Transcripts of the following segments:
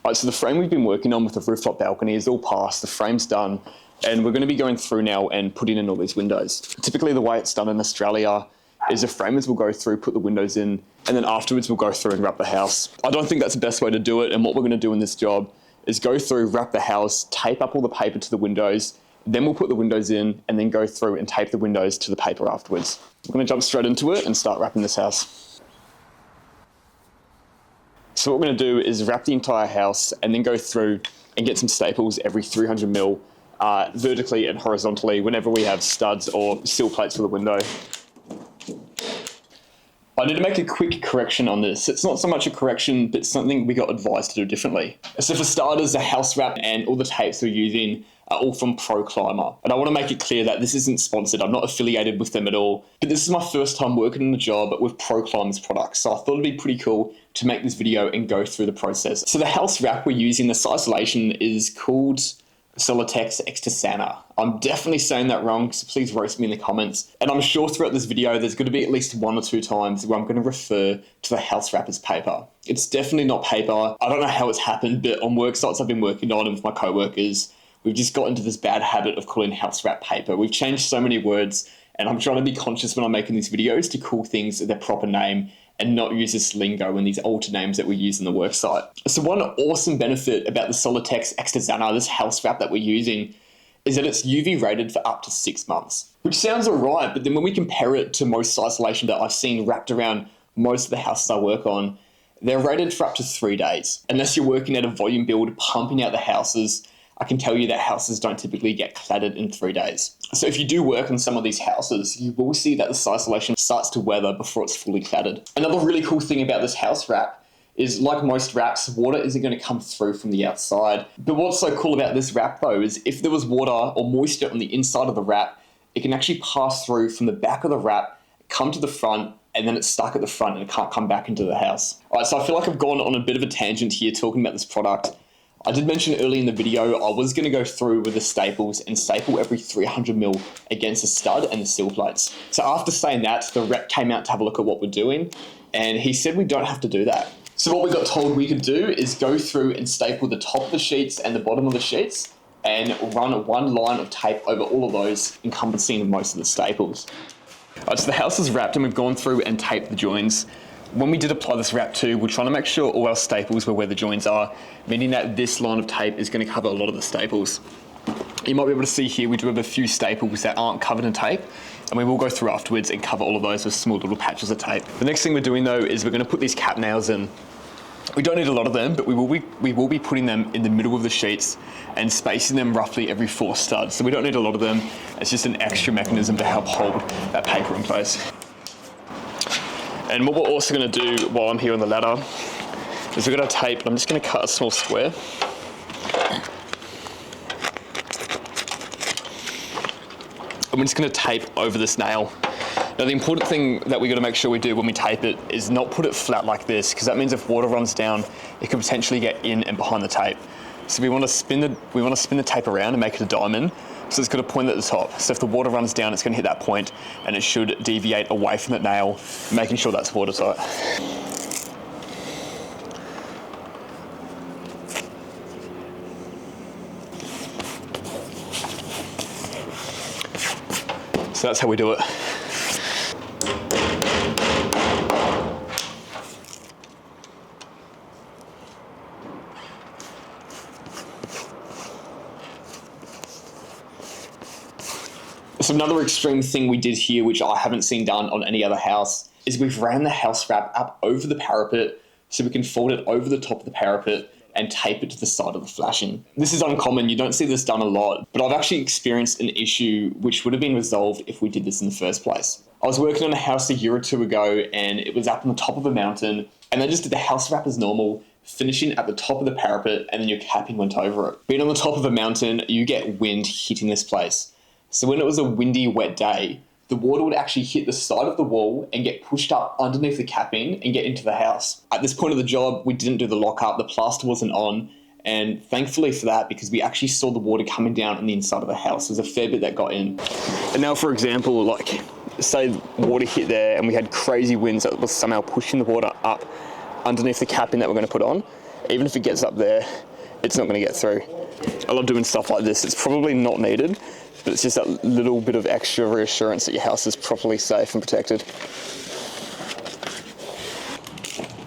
Right, so the frame we've been working on with the rooftop balcony is all passed, the frame's done, and we're going to be going through now and putting in all these windows. Typically the way it's done in Australia is the framers will go through, put the windows in, and then afterwards we'll go through and wrap the house. I don't think that's the best way to do it, and what we're going to do in this job is go through, wrap the house, tape up all the paper to the windows, then we'll put the windows in, and then go through and tape the windows to the paper afterwards. We're going to jump straight into it and start wrapping this house. So what we're going to do is wrap the entire house and then go through and get some staples every 300 mil vertically and horizontally whenever we have studs or sill plates for the window. I need to make a quick correction on this. It's not so much a correction, but something we got advised to do differently. So for starters, the house wrap and all the tapes we're using are all from Pro Climber. And I want to make it clear that this isn't sponsored. I'm not affiliated with them at all. But this is my first time working in the job with Pro Climber's products. So I thought it'd be pretty cool to make this video and go through the process. So the house wrap we're using, this isolation is called Solitex Extensana. I'm definitely saying that wrong, so please roast me in the comments. And I'm sure throughout this video, there's going to be at least 1 or 2 times where I'm going to refer to the house wrap as paper. It's definitely not paper. I don't know how it's happened, but on work sites I've been working on and with my co-workers, we've just got into this bad habit of calling house wrap paper. We've changed so many words, and I'm trying to be conscious when I'm making these videos to call things their proper name and not use this lingo and these alter names that we use on the work site. So one awesome benefit about the Solitex Extensana, this house wrap that we're using, is that it's UV rated for up to 6 months. Which sounds alright, but then when we compare it to most isolation that I've seen wrapped around most of the houses I work on, they're rated for up to 3 days. Unless you're working at a volume build, pumping out the houses, I can tell you that houses don't typically get cladded in 3 days. So if you do work on some of these houses, you will see that this isolation starts to weather before it's fully cladded. Another really cool thing about this house wrap is, like most wraps, water isn't going to come through from the outside. But what's so cool about this wrap though is if there was water or moisture on the inside of the wrap, it can actually pass through from the back of the wrap, come to the front, and then it's stuck at the front and it can't come back into the house. All right, so I feel like I've gone on a bit of a tangent here talking about this product. I did mention early in the video I was going to go through with the staples and staple every 300 mil against the stud and the sill plates. So after saying that, the rep came out to have a look at what we're doing, and he said we don't have to do that. So what we got told we could do is go through and staple the top of the sheets and the bottom of the sheets and run one line of tape over all of those, encompassing most of the staples. Alright, so the house is wrapped and we've gone through and taped the joins. When we did apply this wrap too, we're trying to make sure all our staples were where the joins are, meaning that this line of tape is going to cover a lot of the staples. You might be able to see here we do have a few staples that aren't covered in tape, and we will go through afterwards and cover all of those with small little patches of tape. The next thing we're doing though is we're going to put these cap nails in. We don't need a lot of them, but we will be putting them in the middle of the sheets and spacing them roughly every 4 studs. So we don't need a lot of them. It's just an extra mechanism to help hold that paper in place. And what we're also going to do while I'm here on the ladder is we're going to tape, I'm just going to cut a small square. And we're just going to tape over this nail. Now the important thing that we got to make sure we do when we tape it is not put it flat like this, because that means if water runs down, it could potentially get in and behind the tape. So we want to spin the tape around and make it a diamond. So it's got a point at the top. So if the water runs down, it's going to hit that point and it should deviate away from that nail, making sure that's watertight. So that's how we do it. So another extreme thing we did here, which I haven't seen done on any other house, is we've ran the house wrap up over the parapet so we can fold it over the top of the parapet and tape it to the side of the flashing. This is uncommon, you don't see this done a lot, but I've actually experienced an issue which would have been resolved if we did this in the first place. I was working on a house a year or 2 ago and it was up on the top of a mountain, and they just did the house wrap as normal, finishing at the top of the parapet, and then your capping went over it. Being on the top of a mountain, you get wind hitting this place. So when it was a windy, wet day, the water would actually hit the side of the wall and get pushed up underneath the capping and get into the house. At this point of the job, we didn't do the lockup, the plaster wasn't on, and thankfully for that, because we actually saw the water coming down on the inside of the house. There's a fair bit that got in. And now, for example, like, say water hit there and we had crazy winds that was somehow pushing the water up underneath the capping that we're going to put on, even if it gets up there, it's not going to get through. I love doing stuff like this. It's probably not needed, but it's just that little bit of extra reassurance that your house is properly safe and protected.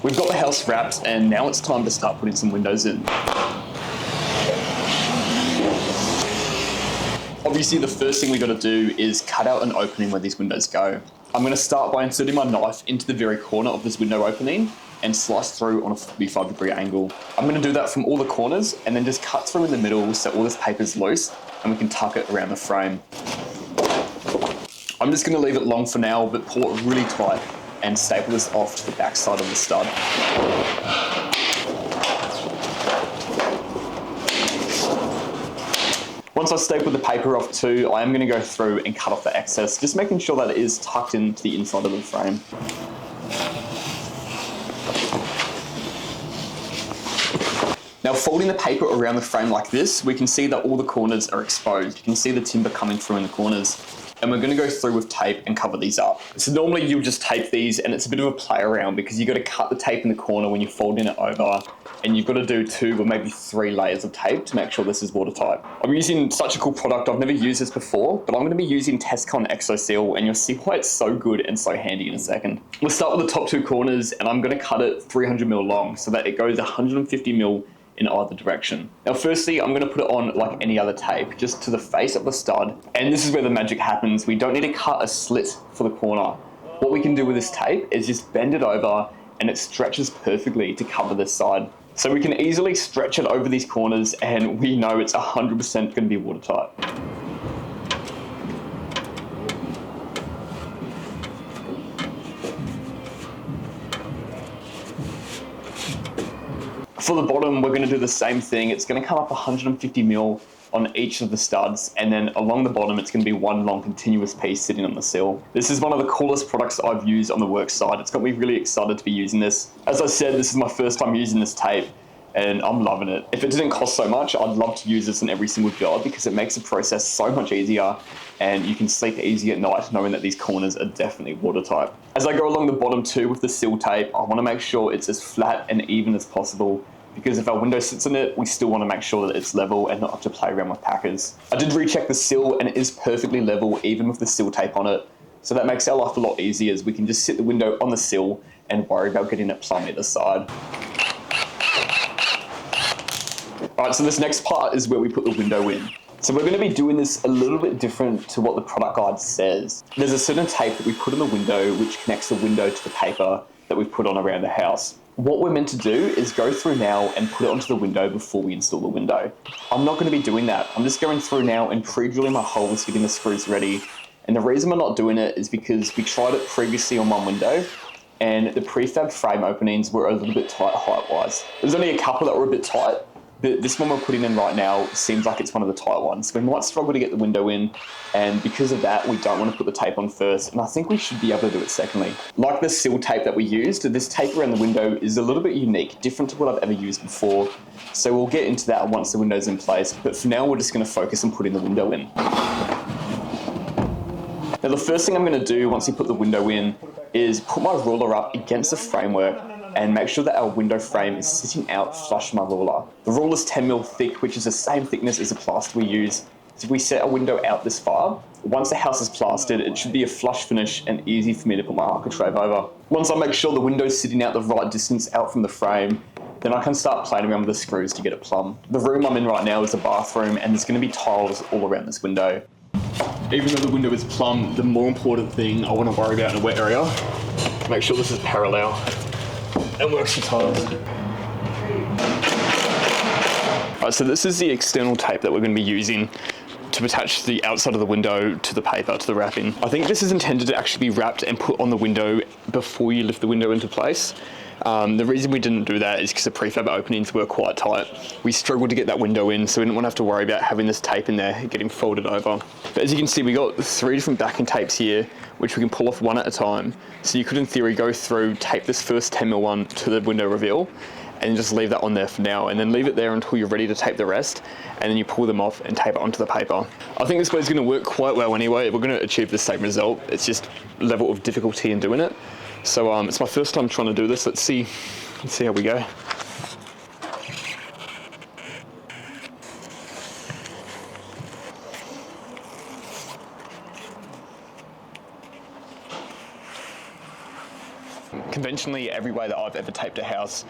We've got the house wrapped, and now it's time to start putting some windows in. Obviously, the first thing we got to do is cut out an opening where these windows go. I'm going to start by inserting my knife into the very corner of this window opening and slice through on a 45-degree angle. I'm going to do that from all the corners and then just cut through in the middle so all this paper's loose and we can tuck it around the frame. I'm just going to leave it long for now, but pull it really tight and staple this off to the back side of the stud. Once I staple the paper off too, I am going to go through and cut off the excess, just making sure that it is tucked into the inside of the frame. Now, folding the paper around the frame like this, we can see that all the corners are exposed. You can see the timber coming through in the corners. And we're going to go through with tape and cover these up. So normally you'll just tape these, and it's a bit of a play around because you've got to cut the tape in the corner when you're folding it over, and you've got to do 2 or maybe 3 layers of tape to make sure this is watertight. I'm using such a cool product. I've never used this before, but I'm going to be using Tescon Exo Sill, and you'll see why it's so good and so handy in a second. We'll start with the top 2 corners, and I'm going to cut it 300mm long so that it goes 150mm in either direction. Now, firstly, I'm going to put it on like any other tape, just to the face of the stud. And this is where the magic happens. We don't need to cut a slit for the corner. What we can do with this tape is just bend it over and it stretches perfectly to cover this side. So we can easily stretch it over these corners and we know it's 100% going to be watertight. For the bottom, we're going to do the same thing. It's going to come up 150mm on each of the studs, and then along the bottom, it's going to be one long continuous piece sitting on the sill. This is one of the coolest products that I've used on the work site. It's got me really excited to be using this. As I said, this is my first time using this tape, and I'm loving it. If it didn't cost so much, I'd love to use this in every single job because it makes the process so much easier, and you can sleep easy at night knowing that these corners are definitely watertight. As I go along the bottom too with the sill tape, I want to make sure it's as flat and even as possible, because if our window sits in it, we still want to make sure that it's level and not have to play around with packers. I did recheck the sill and it is perfectly level even with the sill tape on it, so that makes our life a lot easier as we can just sit the window on the sill and worry about getting it plumb either side. Alright, so this next part is where we put the window in. So we're going to be doing this a little bit different to what the product guide says. There's a certain tape that we put on the window which connects the window to the paper that we've put on around the house. What we're meant to do is go through now and put it onto the window before we install the window. I'm not going to be doing that. I'm just going through now and pre-drilling my holes, getting the screws ready. And the reason we're not doing it is because we tried it previously on one window and the prefab frame openings were a little bit tight height-wise. There's only a couple that were a bit tight, but this one we're putting in right now seems like it's one of the tight ones. We might struggle to get the window in, and because of that, we don't want to put the tape on first, and I think we should be able to do it secondly. Like the sill tape that we used, this tape around the window is a little bit unique, different to what I've ever used before, so we'll get into that once the window's in place, but for now we're just going to focus on putting the window in. Now the first thing I'm going to do once you put the window in is put my ruler up against the framework and make sure that our window frame is sitting out flush with my ruler. The ruler is 10mm thick, which is the same thickness as the plaster we use. So if we set our window out this far, once the house is plastered, it should be a flush finish and easy for me to put my architrave over. Once I make sure the window's sitting out the right distance out from the frame, then I can start playing around with the screws to get it plumb. The room I'm in right now is a bathroom, and there's going to be tiles all around this window. Even though the window is plumb, the more important thing I want to worry about in a wet area, make sure this is parallel and works the tiles. Alright, so this is the external tape that we're going to be using to attach the outside of the window to the paper, to the wrapping. I think this is intended to actually be wrapped and put on the window before you lift the window into place. The reason we didn't do that is because the prefab openings were quite tight. We struggled to get that window in, so we didn't want to have to worry about having this tape in there getting folded over. But as you can see, we got 3 different backing tapes here, which we can pull off one at a time. So you could, in theory, go through, tape this first 10mm one to the window reveal, and just leave that on there for now, and then leave it there until you're ready to tape the rest, and then you pull them off and tape it onto the paper. I think this way is going to work quite well anyway. We're going to achieve the same result. It's just level of difficulty in doing it. So it's my first time trying to do this. Let's see how we go. Conventionally, every way that I've ever taped a house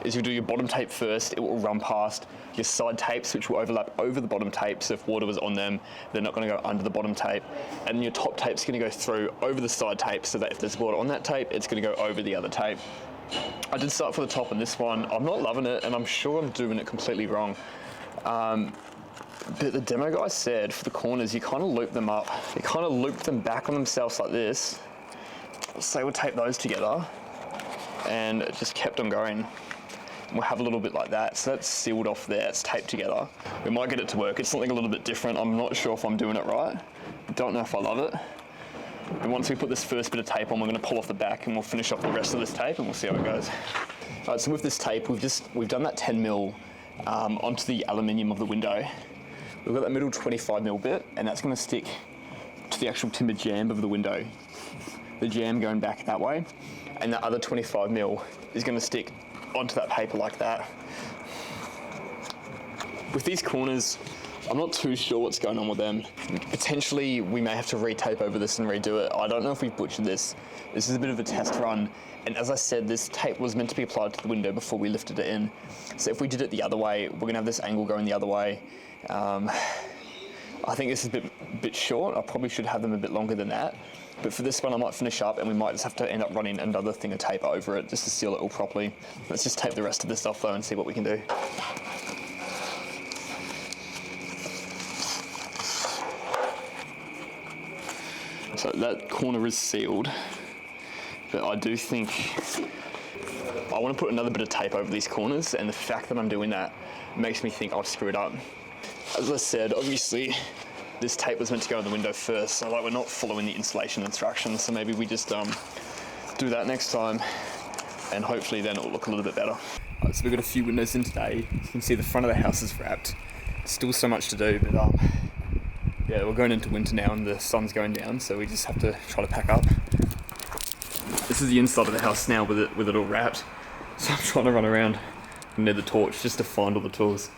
is you do your bottom tape first, it will run past your side tapes, which will overlap over the bottom tape, so if water was on them, they're not going to go under the bottom tape, and your top tape's going to go through over the side tape, so that if there's water on that tape, it's going to go over the other tape. I did start for the top on this one. I'm not loving it, and I'm sure I'm doing it completely wrong. But the demo guy said for the corners, you kind of loop them up. You kind of loop them back on themselves like this. So we'll tape those together, and it just kept on going. We'll have a little bit like that. So that's sealed off there, it's taped together. We might get it to work. It's something a little bit different. I'm not sure if I'm doing it right. Don't know if I love it. And once we put this first bit of tape on, we're going to pull off the back and we'll finish off the rest of this tape and we'll see how it goes. All right, so with this tape, we've done that 10 mil onto the aluminium of the window. We've got that middle 25 mil bit, and that's going to stick to the actual timber jamb of the window. The jamb going back that way, and the other 25 mil is going to stick onto that paper like that. With these corners, I'm not too sure what's going on with them. Potentially, we may have to retape over this and redo it. I don't know if we've butchered this. This is a bit of a test run. And as I said, this tape was meant to be applied to the window before we lifted it in. So if we did it the other way, we're gonna have this angle going the other way. I think this is a bit short. I probably should have them a bit longer than that. But for this one, I might finish up and we might just have to end up running another thing of tape over it just to seal it all properly. Let's just tape the rest of this off though and see what we can do. So that corner is sealed, but I do think I want to put another bit of tape over these corners, and the fact that I'm doing that makes me think I've screwed up. As I said, obviously this tape was meant to go on the window first, so like we're not following the installation instructions, so maybe we just do that next time, and hopefully then it'll look a little bit better. Right, so we've got a few windows in today. You can see the front of the house is wrapped. Still so much to do, but yeah, we're going into winter now and the sun's going down, so we just have to try to pack up. This is the inside of the house now with it all wrapped. So I'm trying to run around near the torch just to find all the tools.